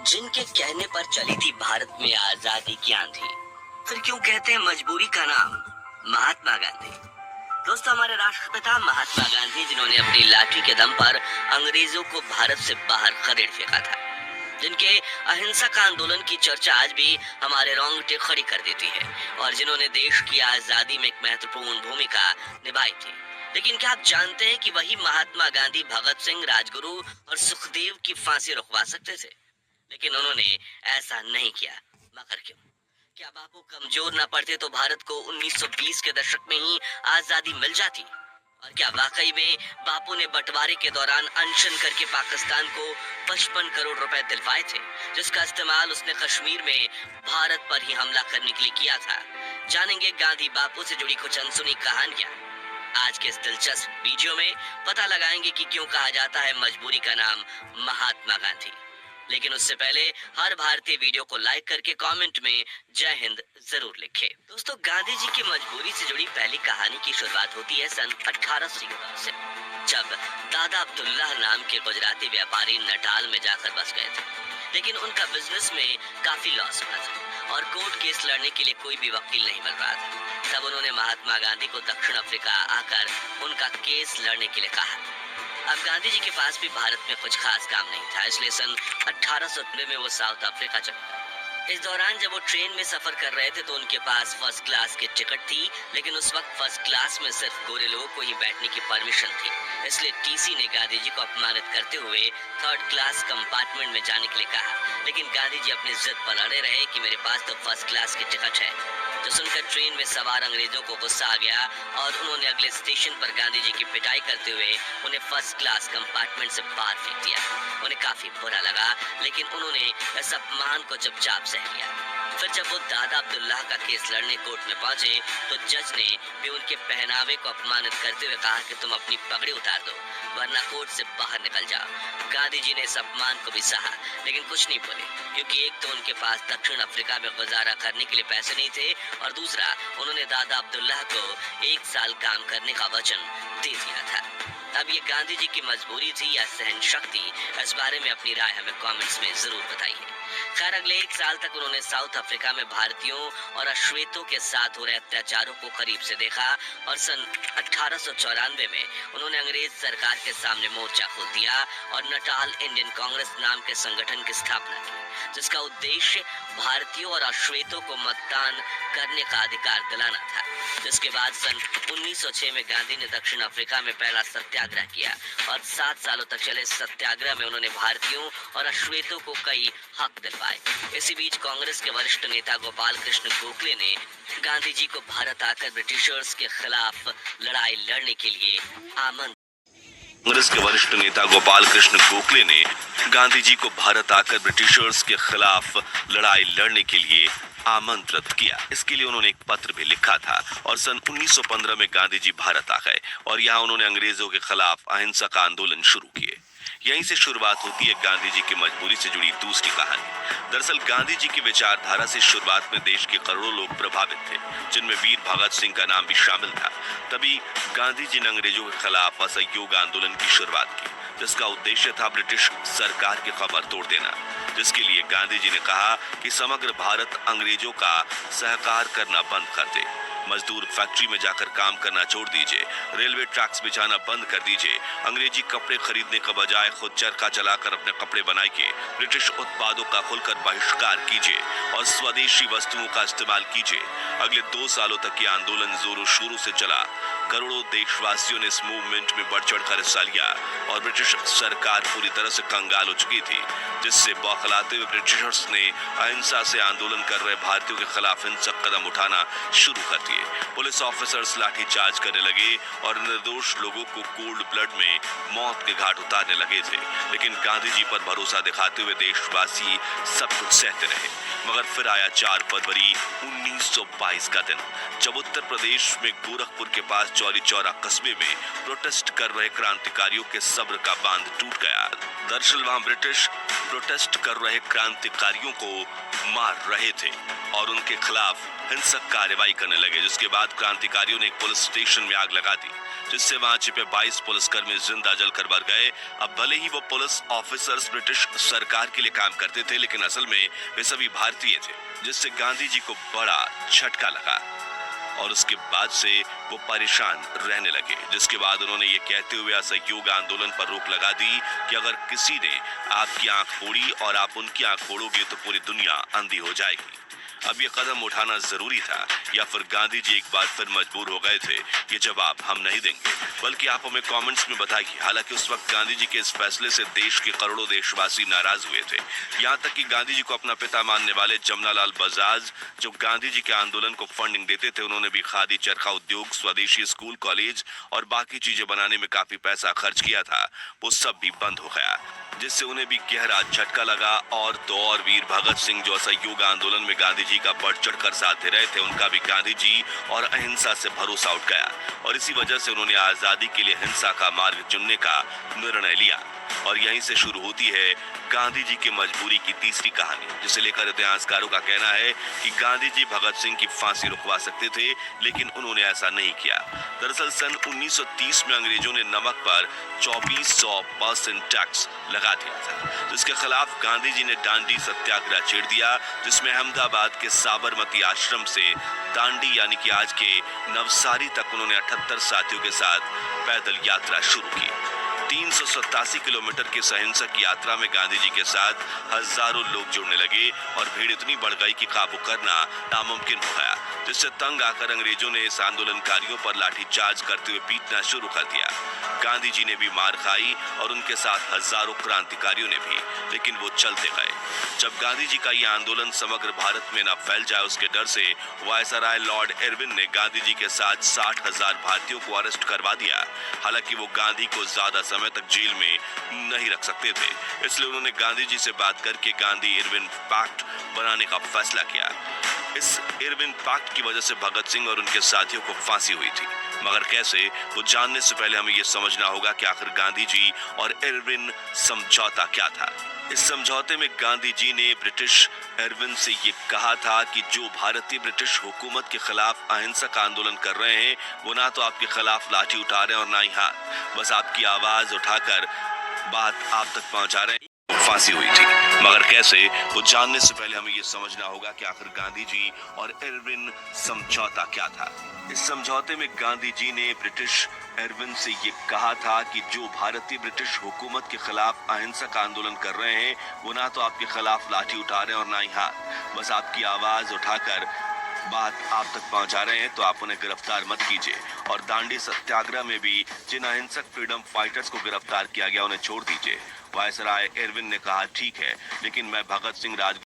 जिनके कहने पर चली थी भारत में आजादी की आंधी, फिर क्यों कहते हैं मजबूरी का नाम महात्मा गांधी। दोस्तों, हमारे राष्ट्रपिता महात्मा गांधी, जिन्होंने अपनी लाठी के दम पर अंग्रेजों को भारत से बाहर खदेड़ फेंका था, जिनके अहिंसक आंदोलन की चर्चा आज भी हमारे रोंगटे खड़ी कर देती है, और जिन्होंने देश की आजादी में एक महत्वपूर्ण भूमिका निभाई थी। लेकिन क्या आप जानते हैं कि वही महात्मा गांधी भगत सिंह, राजगुरु और सुखदेव की फांसी रुकवा सकते थे, लेकिन उन्होंने ऐसा नहीं किया। मगर क्यों? क्या बापू कमजोर न पड़ते तो भारत को 1920 के दशक में ही आजादी मिल जाती? और क्या वाकई में बापू ने बंटवारे के दौरान अनशन करके पाकिस्तान को 55 करोड़ रुपए दिलवाए थे, जिसका इस्तेमाल उसने कश्मीर में भारत पर ही हमला करने के लिए किया था? जानेंगे गांधी बापू से जुड़ी कुछ अनसुनी कहानियां। आज के इस दिलचस्प वीडियो में पता लगाएंगे कि क्यों कहा जाता है मजबूरी का नाम महात्मा गांधी। लेकिन उससे पहले हर भारतीय वीडियो को लाइक करके कमेंट में जय हिंद जरूर लिखें। दोस्तों, गांधी जी की मजबूरी से जुड़ी पहली कहानी की शुरुआत होती है सन 1814 से, जब दादा अब्दुल्लाह नाम के गुजराती व्यापारी नटाल में जाकर बस गए थे। लेकिन उनका बिजनेस में काफी लॉस हुआ था और कोर्ट केस लड़ने के लिए कोई भी वकील नहीं मिल रहा था। तब उन्होंने महात्मा गांधी को दक्षिण अफ्रीका आकर उनका केस लड़ने के लिए कहा। अब गांधी जी के पास भी भारत में कुछ खास काम नहीं था, इसलिए सन 1819 में वो साउथ अफ्रीका चले गए। इस दौरान जब वो ट्रेन में सफर कर रहे थे तो उनके पास फर्स्ट क्लास की टिकट थी, लेकिन उस वक्त फर्स्ट क्लास में सिर्फ गोरे लोगों को ही बैठने की परमिशन थी। इसलिए टीसी ने गांधी जी को अपमानित करते हुए थर्ड क्लास कंपार्टमेंट में जाने के लिए कहा, लेकिन गांधी जी अपनी जिद पर अड़े रहे कि मेरे पास तो फर्स्ट क्लास की टिकट है। जो सुनकर ट्रेन में सवार अंग्रेजों को गुस्सा आ गया और उन्होंने अगले स्टेशन पर गांधी जी की पिटाई करते हुए उन्हें फर्स्ट क्लास कंपार्टमेंट से बाहर फेंक दिया। उन्हें काफी बुरा लगा, लेकिन उन्होंने इस अपमान को चुपचाप सह लिया। फिर जब वो दादा अब्दुल्लाह का केस लड़ने कोर्ट में पहुंचे तो जज ने भी उनके पहनावे को अपमानित करते हुए कहा कि तुम अपनी पगड़ी उतार दो, वरना कोर्ट से बाहर निकल जाओ। गांधी जी ने इस अपमान को भी सहा, लेकिन कुछ नहीं बोले, क्योंकि एक तो उनके पास दक्षिण अफ्रीका में गुजारा करने के लिए पैसे नहीं थे, और दूसरा उन्होंने दादा अब्दुल्लाह को 1 साल काम करने का वचन दे दिया था। अब ये गांधी जी की मजबूरी थी या सहन शक्ति, इस बारे में अपनी राय हमें कमेंट्स में जरूर बताइए। खैर, अगले 1 साल तक उन्होंने साउथ अफ्रीका में भारतीयों और अश्वेतों के साथ हो रहे अत्याचारों को करीब से देखा, और सन 1894 में उन्होंने अंग्रेज सरकार के सामने मोर्चा खोल दिया और नटाल इंडियन कांग्रेस नाम के संगठन की स्थापना की, जिसका उद्देश्य भारतीयों और अश्वेतों को मतदान करने का अधिकार दिलाना था। जिसके बाद सन 1906 में गांधी ने दक्षिण अफ्रीका में पहला सत्याग्रह किया, और 7 सालों तक चले सत्याग्रह में उन्होंने भारतीयों और अश्वेतों को कई हक दिलवाए। इसी बीच कांग्रेस के वरिष्ठ नेता गोपाल कृष्ण गोखले ने गांधी जी को भारत आकर ब्रिटिशर्स के खिलाफ लड़ाई लड़ने के लिए आमंत्रित। कांग्रेस के वरिष्ठ नेता गोपाल कृष्ण गोखले ने गांधी जी को भारत आकर ब्रिटिशर्स के खिलाफ लड़ाई लड़ने के लिए आमंत्रित किया। इसके लिए उन्होंने एक पत्र भी लिखा था, और सन 1915 में गांधी जी भारत आ गए और यहाँ उन्होंने अंग्रेजों के खिलाफ अहिंसक आंदोलन शुरू किए। यहीं से शुरुआत होती है गांधी जी की मजबूरी से जुड़ी दूसरी कहानी। दरअसल गांधी जी की विचारधारा से शुरुआत में देश के करोड़ों लोग प्रभावित थे, जिनमें वीर भगत सिंह का नाम भी शामिल था। तभी गांधी जी ने अंग्रेजों के खिलाफ असहयोग आंदोलन की शुरुआत की, जिसका उद्देश्य था ब्रिटिश सरकार की कमर तोड़ देना। जिसके लिए गांधी जी ने कहा कि समग्र भारत अंग्रेजों का सहकार करना बंद कर दे, मजदूर फैक्ट्री में जाकर काम करना छोड़ दीजिए, रेलवे ट्रैक्स बिछाना बंद कर दीजिए, अंग्रेजी कपड़े खरीदने का बजाय खुद चरखा चलाकर अपने कपड़े बनाइए, ब्रिटिश उत्पादों का खुलकर बहिष्कार कीजिए और स्वदेशी वस्तुओं का इस्तेमाल कीजिए। अगले 2 सालों तक ये आंदोलन जोरों शोरों से चला। करोड़ों देशवासियों ने इस मूवमेंट में बढ़ चढ़कर हिस्सा लिया और ब्रिटिश सरकार पूरी तरह से कंगाल हो चुकी थी, जिससे बौखलाते हुए ब्रिटिशर्स ने अहिंसा से आंदोलन कर रहे भारतीयों के खिलाफ हिंसक कदम उठाना शुरू कर दिए। पुलिस ऑफिसर्स लाठी चार्ज करने लगे और निर्दोष लोगों को कोल्ड ब्लड में मौत के घाट उतारने लगे थे। लेकिन गांधी जी पर भरोसा दिखाते हुए देशवासी सब कुछ सहते रहे। मगर फिर आया 4 फरवरी 1922 का दिन, जब उत्तर प्रदेश में गोरखपुर के पास चौरी चौरा कस्बे में प्रोटेस्ट कर रहे क्रांतिकारियों के सब्र का बांध टूट गया। दरअसल वहां ब्रिटिश प्रोटेस्ट कर रहे क्रांतिकारियों को मार रहे थे और उनके खिलाफ हिंसक कार्रवाई करने लगे, जिसके बाद क्रांतिकारियों ने एक पुलिस स्टेशन में आग लगा दी, जिससे वहां छिपे 22 पुलिसकर्मी जिंदा जलकर मर गए। अब भले ही वो पुलिस ऑफिसर्स ब्रिटिश सरकार के लिए काम करते थे, लेकिन असल में वे सभी भारतीय थे, जिससे गांधी जी को बड़ा झटका लगा और उसके बाद से वो परेशान रहने लगे। जिसके बाद उन्होंने ये कहते हुए असहयोग आंदोलन पर रोक लगा दी कि अगर किसी ने आपकी आंख फोड़ी और आप उनकी आंख फोड़ोगे तो पूरी दुनिया अंधी हो जाएगी। अब ये कदम उठाना जरूरी था या फिर गांधी जी एक बार फिर मजबूर हो गए थे? ये जवाब हम नहीं देंगे, बल्कि आप हमें कमेंट्स में बताइए। हालांकि उस वक्त गांधी जी के इस फैसले से देश के करोड़ों देशवासी नाराज हुए थे। यहाँ तक कि गांधी जी को अपना पिता मानने वाले जमनालाल बजाज, जो गांधी जी के आंदोलन को फंडिंग देते थे, उन्होंने भी खादी, चरखा उद्योग, स्वदेशी स्कूल, कॉलेज और बाकी चीजें बनाने में काफी पैसा खर्च किया था। वो सब भी बंद हो गया, जिससे उन्हें भी गहरा झटका लगा। और तो और वीर भगत सिंह, जो असहयोग आंदोलन में गांधी जी का बढ़ चढ़ कर साथ दे रहे थे, उनका भी गांधी जी और अहिंसा से भरोसा उठ गया और इसी वजह से उन्होंने आजादी के लिए हिंसा का मार्ग चुनने का निर्णय लिया। और यहीं से शुरू होती है गांधी जी की मजबूरी की तीसरी कहानी, जिसे लेकर इतिहासकारों का कहना है कि गांधी जी भगत सिंह की फांसी रुकवा सकते थे, लेकिन उन्होंने ऐसा नहीं किया। दरअसल सन 1930 में अंग्रेजों ने नमक पर 2400% टैक्स लगा दिया था, जिसके खिलाफ गांधी जी ने दांडी सत्याग्रह छेड़ दिया, जिसमें अहमदाबाद के साबरमती आश्रम से दांडी यानी कि आज के नवसारी तक उन्होंने 78 साथियों के साथ पैदल यात्रा शुरू की। 387 किलोमीटर की अहिंसक यात्रा में गांधी जी के साथ हजारों लोग जुड़ने लगे और भीड़ इतनी बढ़ गई कि काबू करना नामुमकिन हो गया, जिससे तंग आकर अंग्रेजों ने इस आंदोलनकारियों पर लाठीचार्ज करते हुए पीटना शुरू कर दिया। गांधी जी ने भी मार खाई और उनके साथ हजारों क्रांतिकारियों ने भी, लेकिन वो चलते गए। जब गांधी जी का यह आंदोलन समग्र भारत में न फैल जाए, उसके डर से वायसराय लॉर्ड इरविन ने गांधी जी के साथ 60,000 भारतीयों को अरेस्ट करवा दिया। हालांकि वो गांधी को ज्यादा समय तक जेल में नहीं रख सकते थे, इसलिए उन्होंने गांधी जी से बात करके गांधी इरविन पैक्ट बनाने का फैसला किया। इस इरविन पैक्ट की वजह से भगत सिंह और उनके साथियों को फांसी हुई थी, मगर कैसे, वो जानने से पहले हमें ये समझना होगा कि आखिर गांधी जी और इरविन समझौता क्या था। इस समझौते में गांधी जी ने ब्रिटिश इरविन से ये कहा था कि जो भारतीय ब्रिटिश हुकूमत के खिलाफ अहिंसक आंदोलन कर रहे हैं, वो ना तो आपके खिलाफ लाठी उठा रहे हैं और ना ही हाथ, बस आपकी आवाज उठाकर बात आप तक पहुंचा रहे हैं। फांसी हुई थी, मगर कैसे, वो जानने से पहले हमें ये समझना होगा कि आखिर गांधी जी और इरविन समझौता क्या था। इस समझौते में गांधी जी ने ब्रिटिश इरविन से ये कहा था कि जो भारतीय ब्रिटिश हुकूमत के खिलाफ अहिंसक आंदोलन कर रहे हैं, वो ना तो आपके खिलाफ लाठी उठा रहे हैं और ना ही हाथ, बस आपकी आवाज उठाकर बात आप तक पहुंचा रहे हैं, तो आप उन्हें गिरफ्तार मत कीजिए। और दांडी सत्याग्रह में भी जिन अहिंसक फ्रीडम फाइटर्स को गिरफ्तार किया गया, उन्हें छोड़ दीजिए। वायसराय इरविन ने कहा, ठीक है, लेकिन मैं भगत सिंह, राजगुरु